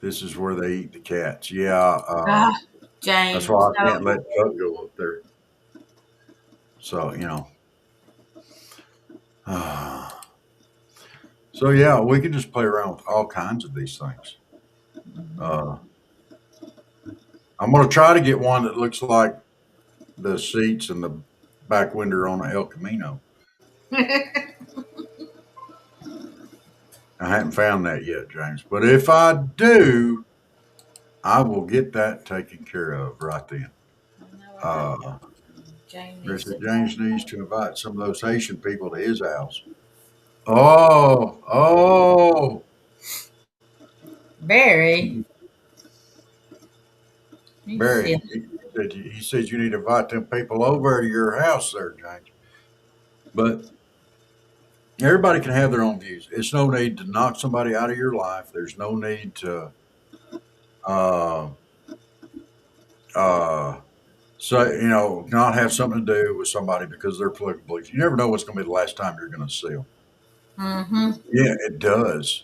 This is where they eat the cats. Yeah, Ah, that's James. why I No. can't let Chuck go up there. So you know. So yeah, we can just play around with all kinds of these things. Uh, I'm going to try to get one that looks like the seats and the back window on the El Camino. I haven't found that yet, James. But if I do, I will get that taken care of right then. Uh, James. James needs to invite some of those Haitian people to his house. Oh, Barry. You Barry. silly. He says you need to invite them people over to your house there, James. But everybody can have their own views. It's no need to knock somebody out of your life. There's no need to uh, uh, not have something to do with somebody because they're political beliefs. You never know what's going to be the last time you're going to see them. Mm-hmm. Yeah, it does.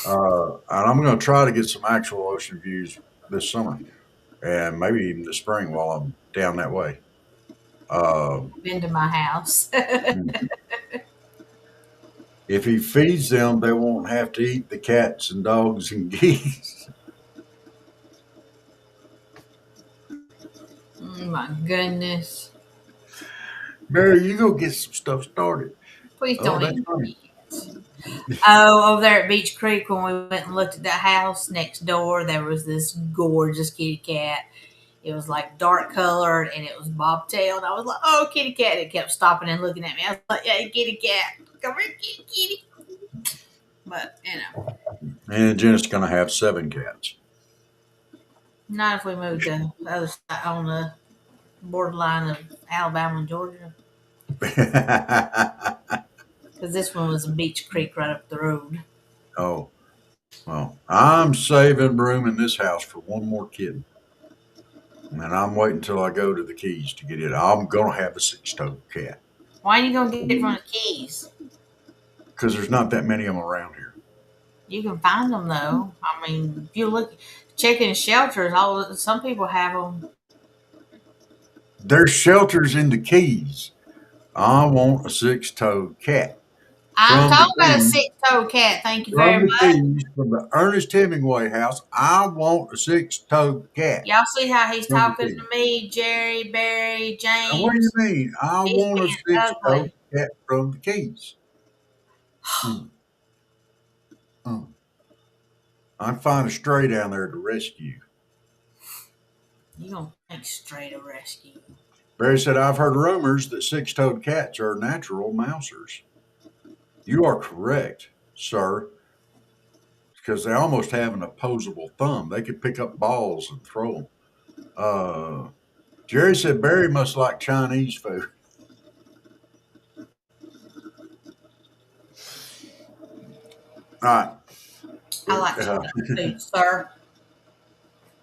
And I'm going to try to get some actual ocean views this summer and maybe even this spring while I'm down that way. Been to my house. If he feeds them, they won't have to eat the cats and dogs and geese. Oh my goodness. Mary, you go get some stuff started. Please Oh, don't that's eat funny. kids. Oh, over there at Beach Creek when we went and looked at that house next door, there was this gorgeous kitty cat. It was like dark colored and it was bobtailed. I was like, oh, kitty cat. It kept stopping and looking at me. I was like, yeah, kitty cat. Come here, kitty, kitty. But, And Jen's going to have 7 cats. not if we moved to the other side on the borderline of Alabama and Georgia. Because this one was in Beach Creek right up the road. Oh, well, I'm saving room in this house for one more kitten. And I'm waiting until I go to the Keys to get it. I'm going to have a 6-toed cat. Why are you going to get it from the Keys? Because there's not that many of them around here. You can find them though. I mean, if you look, checking shelters, some people have them. There's shelters in the Keys. I want a 6-toed cat. I'm From the talking about a Keys, 6-toed cat. Thank you from very the much. Keys, from the Ernest Hemingway house, I want a 6-toed cat. Y'all see how he's From the talking Keys. to me, Jerry, Barry, Now, what do you James? mean? I He's want a being 6-toed ugly. cat from the Keys. Mm, mm. I'd find a stray down there to rescue. You gonna think straight of rescue? Barry said, I've heard rumors that 6-toed cats are natural mousers. You are correct, sir, because they almost have an opposable thumb. They could pick up balls and throw them. Jerry said Barry must like Chinese food. All right. I like Chinese food, sir.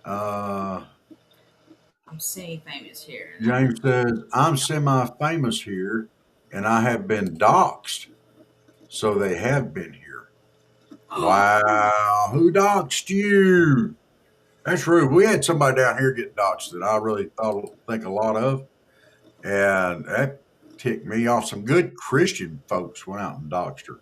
Uh, I'm semi-famous here. James says, I'm semi famous here and I have been doxxed. So they have been here. Wow. Who doxed you? That's rude. We had somebody down here get doxxed that I really think a lot of. And that ticked me off. Some good Christian folks went out and doxed her.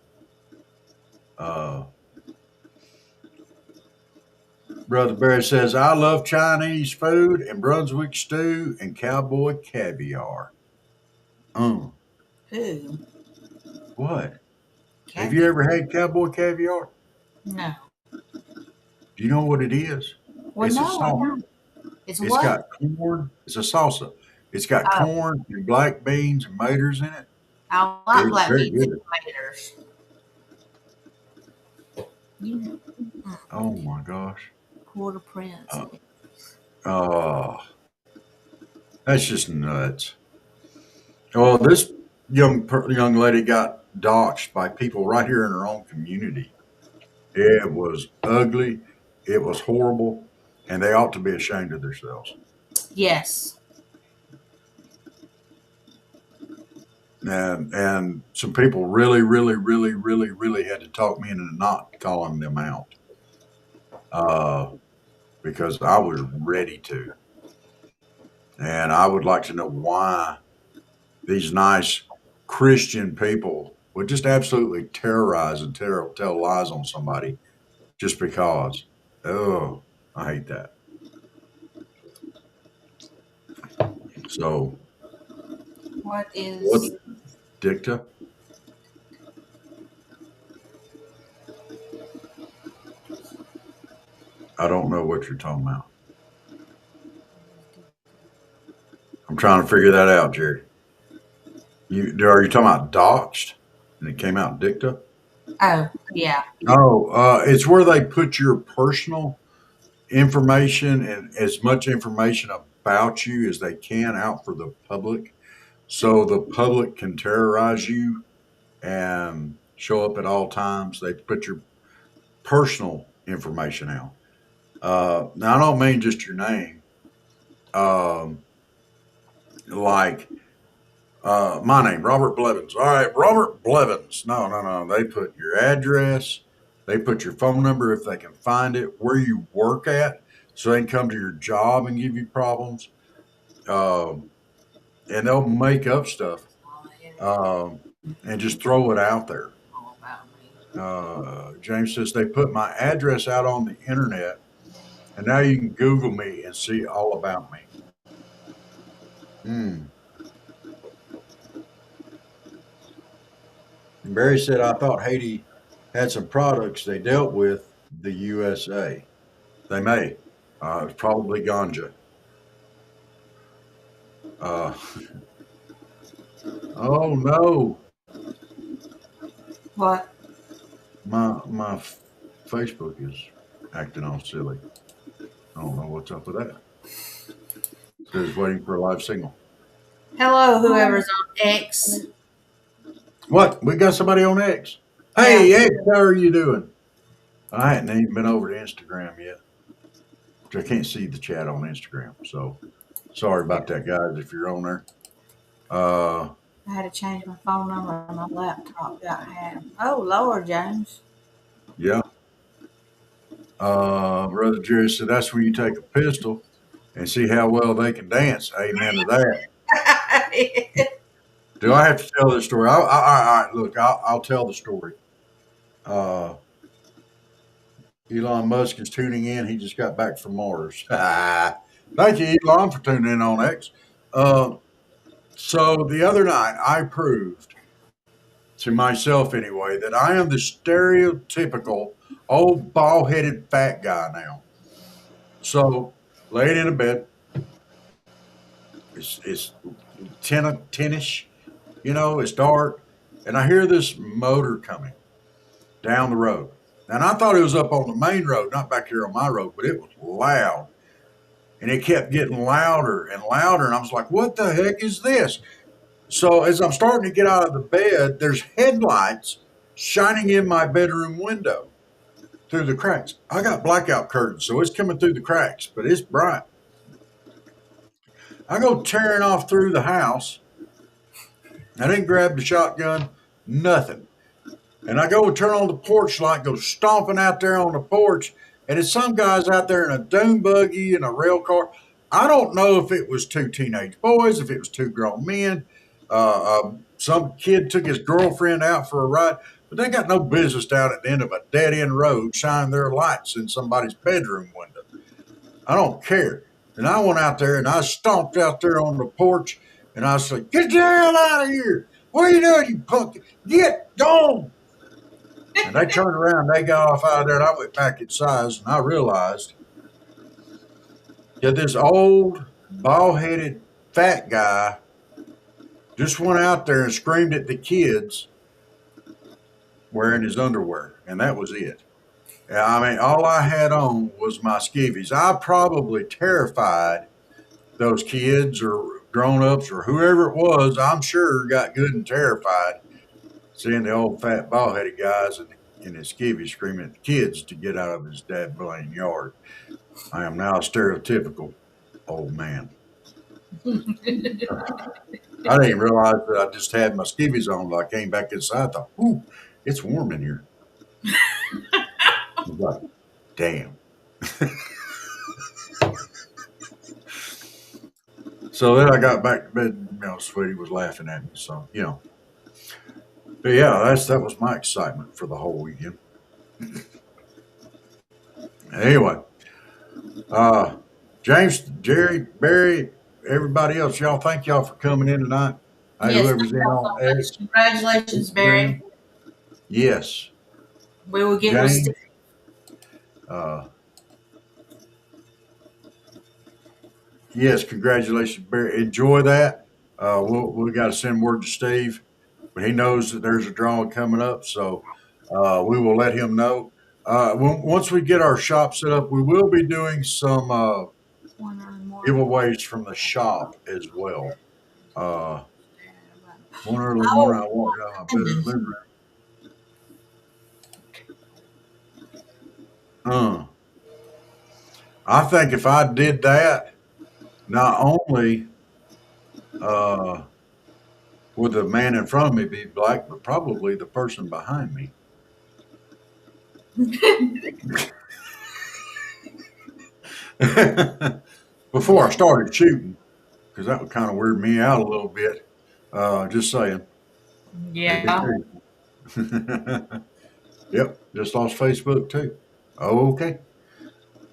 Brother Barry says, I love Chinese food and Brunswick stew and cowboy caviar. Who? What? Have Caviar? you ever had cowboy caviar? No. Do you know what it is? Well, It's a no, I salsa. don't. It's It's what? got corn. It's a salsa. It's got Oh, corn and black beans and maters in it. I like It's black very beans and good. tomatoes. You Oh my gosh. quarter prince. Uh, oh, that's just nuts. Well, this young lady got doxxed by people right here in her own community. It was ugly. It was horrible, and they ought to be ashamed of themselves. Yes. And some people really had to talk me into not calling them out because I was ready to, and I would like to know why these nice Christian people would just absolutely terrorize and tell lies on somebody just because. Oh, I hate that. So, What what is? dicta? I don't know what you're talking about. I'm trying to figure that out, Jerry. Are you talking about doxed and it came out dicta? Oh, yeah. No, it's where they put your personal information and as much information about you as they can out for the public, so the public can terrorize you and show up at all times. They put your personal information out. Now, I don't mean just your name. Um, like my name, Robert Blevins. All right, Robert Blevins. No. They put your address. They put your phone number if they can find it, where you work at, so they can come to your job and give you problems. Um, and they'll make up stuff and just throw it out there. James says they put my address out on the internet, and now you can Google me and see all about me. Hmm. And Barry said, I thought Haiti had some products they dealt with the USA. They may. It's probably ganja. Uh, oh no, What? my Facebook is acting all silly. I don't know what's up with that. It says waiting for a live signal. Hello, whoever's on X. What? We got somebody on X. Yeah. Hey, X, how are you doing? I hadn't even been over to Instagram yet. I can't see the chat on Instagram, so sorry about that, guys. If you're on there, I had to change my phone number on my laptop. Got hacked. Oh, Lord, James. yeah. Brother Jerry said that's when you take a pistol and see how well they can dance. Amen to that. Do I have to tell this story? All right, look, I'll tell the story. Uh, Elon Musk is tuning in. He just got back from Mars. Thank you, Elon, for tuning in on X. So the other night, I proved to myself anyway that I am the stereotypical old bald-headed fat guy now. So laid in a bed, it's 10-ish, it's dark, and I hear this motor coming down the road. And I thought it was up on the main road, not back here on my road, but it was loud. And it kept getting louder and louder. And I was like, what the heck is this? So as I'm starting to get out of the bed, there's headlights shining in my bedroom window through the cracks. I got blackout curtains, so it's coming through the cracks, but it's bright. I go tearing off through the house. I didn't grab the shotgun, nothing. And I go turn on the porch light, go stomping out there on the porch, and it's some guys out there in a dune buggy and a rail car. I don't know if it was two teenage boys, if it was two grown men. Some kid took his girlfriend out for a ride, but they got no business down at the end of a dead-end road shining their lights in somebody's bedroom window. I don't care. And I went out there and I stomped out there on the porch, and I said, get the hell out of here. What are you doing, you punk? Get gone. And they turned around, they got off out of there, and I went back inside, and I realized that this old, bald-headed, fat guy just went out there and screamed at the kids wearing his underwear, and that was it. I mean, all I had on was my skivvies. I probably terrified those kids or grown-ups or whoever it was, I'm sure, got good and terrified seeing the old fat bald-headed guys in his skivvies screaming at the kids to get out of his dad blame yard. I am now a stereotypical old man. I didn't even realize that I just had my skivvies on until I came back inside. I thought, ooh, it's warm in here. I was like, damn. So then I got back to bed, Sweetie was laughing at me. So, But yeah, that was my excitement for the whole weekend. Anyway, James, Jerry, Barry, everybody else, y'all, thank y'all for coming in tonight. Yes, Whoever's in on X. Congratulations, Barry. Yes. We will get James, with yes, congratulations, Barry. Enjoy that. We got to send word to Steve, but he knows that there's a drawing coming up, so we will let him know. Once we get our shop set up, we will be doing some giveaways from the shop as well. One early morning, I walked out of my bedroom living room. I think if I did that, not only would the man in front of me be black, but probably the person behind me. Before I started shooting, because that would kind of weird me out a little bit. Just saying. Yeah. Yep, just lost Facebook too. Okay.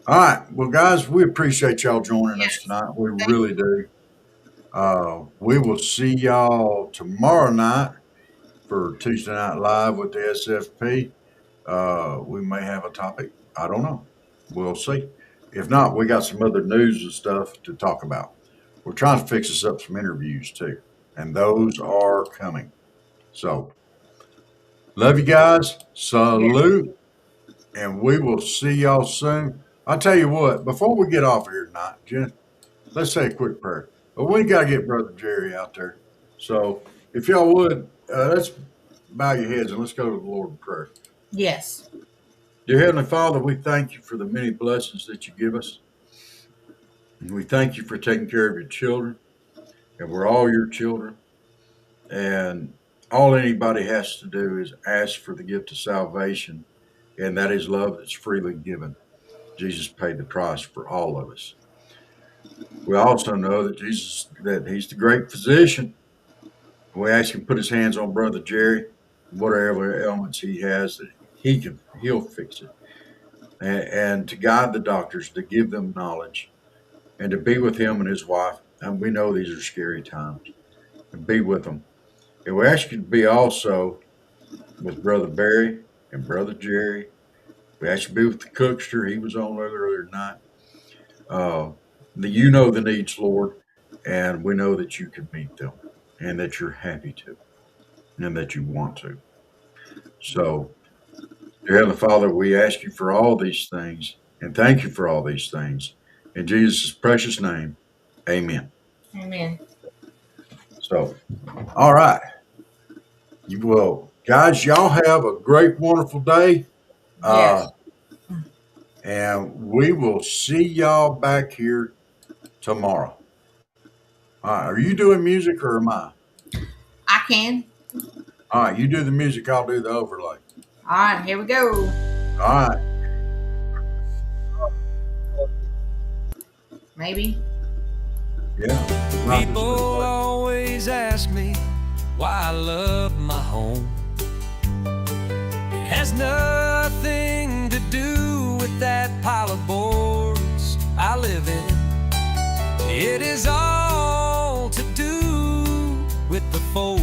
All right. Well, guys, we appreciate y'all joining us Yes. tonight. We really do. We will see y'all tomorrow night for Tuesday Night Live with the SFP. We may have a topic. I don't know. We'll see. If not, we got some other news and stuff to talk about. We're trying to fix us up some interviews too, and those are coming. So, love you guys. Yes. Salute, and we will see y'all soon. I'll tell you what, before we get off here tonight, Jen, let's say a quick prayer. But we got to get Brother Jerry out there. So, if y'all would, let's bow your heads and let's go to the Lord in prayer. Yes. Dear Heavenly Father, we thank you for the many blessings that you give us. And we thank you for taking care of your children. And we're all your children. And all anybody has to do is ask for the gift of salvation. And that is love that's freely given. Jesus paid the price for all of us. We also know that he's the great physician. We ask him to put his hands on Brother Jerry, whatever ailments he has, that he'll fix it. And to guide the doctors, to give them knowledge, and to be with him and his wife. And we know these are scary times. And be with them. And we ask you to be also with Brother Barry and Brother Jerry. We ask you to be with the cookster. He was on earlier tonight. You know the needs, Lord, and we know that you can meet them, and that you're happy to, and that you want to. So, dear Heavenly Father, we ask you for all these things, and thank you for all these things. In Jesus' precious name, amen. Amen. So, all right. You will, guys, y'all have a great, wonderful day. Yes. And we will see y'all back here tomorrow. All right. Are you doing music or am I? I can. All right. You do the music, I'll do the overlay. All right, here we go. All right. Maybe. Yeah. People always ask me why I love my home. It has nothing to do with that pile of boards I live in. It is all to do with the fold